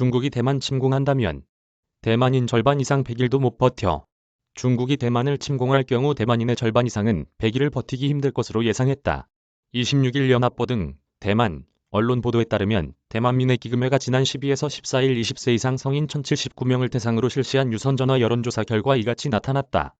중국이 대만 침공한다면 대만인 절반 이상 100일도 못 버텨. 중국이 대만을 침공할 경우 대만인의 절반 이상은 100일을 버티기 힘들 것으로 예상했다. 26일 연합보 등 대만 언론 보도에 따르면 대만민의기금회가 지난 12에서 14일 20세 이상 성인 1079명을 대상으로 실시한 유선전화 여론조사 결과 이같이 나타났다.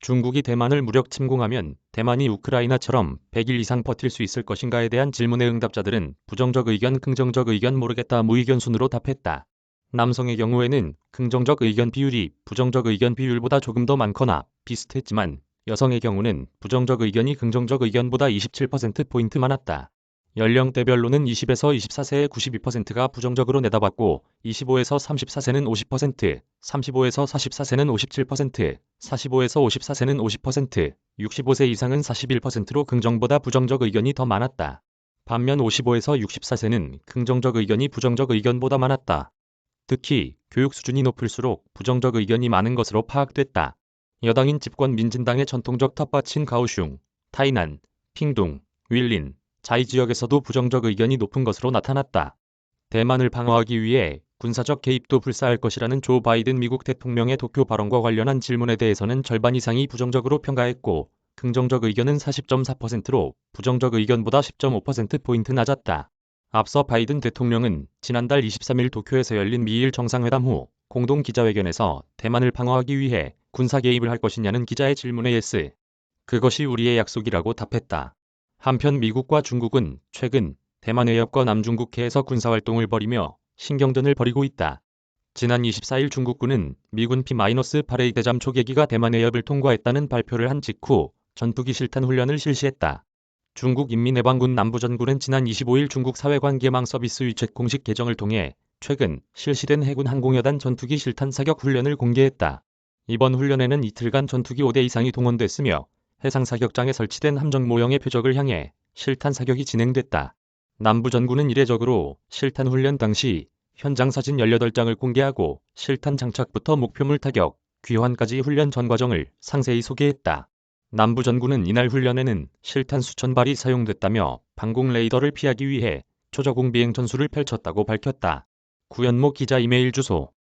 중국이 대만을 무력 침공하면 대만이 우크라이나처럼 100일 이상 버틸 수 있을 것인가에 대한 질문의 응답자들은 부정적 의견, 긍정적 의견 모르겠다 무의견 순으로 답했다. 남성의 경우에는 긍정적 의견 비율이 부정적 의견 비율보다 조금 더 많거나 비슷했지만 여성의 경우는 부정적 의견이 긍정적 의견보다 27%포인트 많았다. 연령대별로는 20에서 24세의 92%가 부정적으로 내다봤고 25에서 34세는 50%, 35에서 44세는 57%, 45에서 54세는 50%, 65세 이상은 41%로 긍정보다 부정적 의견이 더 많았다. 반면 55에서 64세는 긍정적 의견이 부정적 의견보다 많았다. 특히 교육 수준이 높을수록 부정적 의견이 많은 것으로 파악됐다. 여당인 집권 민진당의 전통적 텃밭인 가오슝, 타이난, 핑둥, 윌린, 자이 지역에서도 부정적 의견이 높은 것으로 나타났다. 대만을 방어하기 위해 군사적 개입도 불사할 것이라는 조 바이든 미국 대통령의 도쿄 발언과 관련한 질문에 대해서는 절반 이상이 부정적으로 평가했고 긍정적 의견은 40.4%로 부정적 의견보다 10.5%포인트 낮았다. 앞서 바이든 대통령은 지난달 23일 도쿄에서 열린 미일 정상회담 후 공동 기자회견에서 대만을 방어하기 위해 군사 개입을 할 것이냐는 기자의 질문에 예스. 그것이 우리의 약속이라고 답했다. 한편 미국과 중국은 최근 대만 해협과 남중국해에서 군사활동을 벌이며 신경전을 벌이고 있다. 지난 24일 중국군은 미군 P-8A 대잠 초계기가 대만 해협을 통과했다는 발표를 한 직후 전투기 실탄 훈련을 실시했다. 중국 인민해방군 남부전군은 지난 25일 중국 사회관계망 서비스 위챗 공식 계정을 통해 최근 실시된 해군 항공여단 전투기 실탄 사격 훈련을 공개했다. 이번 훈련에는 이틀간 전투기 5대 이상이 동원됐으며 해상사격장에 설치된 함정 모형의 표적을 향해 실탄 사격이 진행됐다. 남부전군은 이례적으로 실탄 훈련 당시 현장 사진 18장을 공개하고 실탄 장착부터 목표물 타격, 귀환까지 훈련 전 과정을 상세히 소개했다. 남부전군은 이날 훈련에는 실탄 수천 발이 사용됐다며 방공 레이더를 피하기 위해 초저공 비행 전술을 펼쳤다고 밝혔다. 구현모 기자 이메일 주소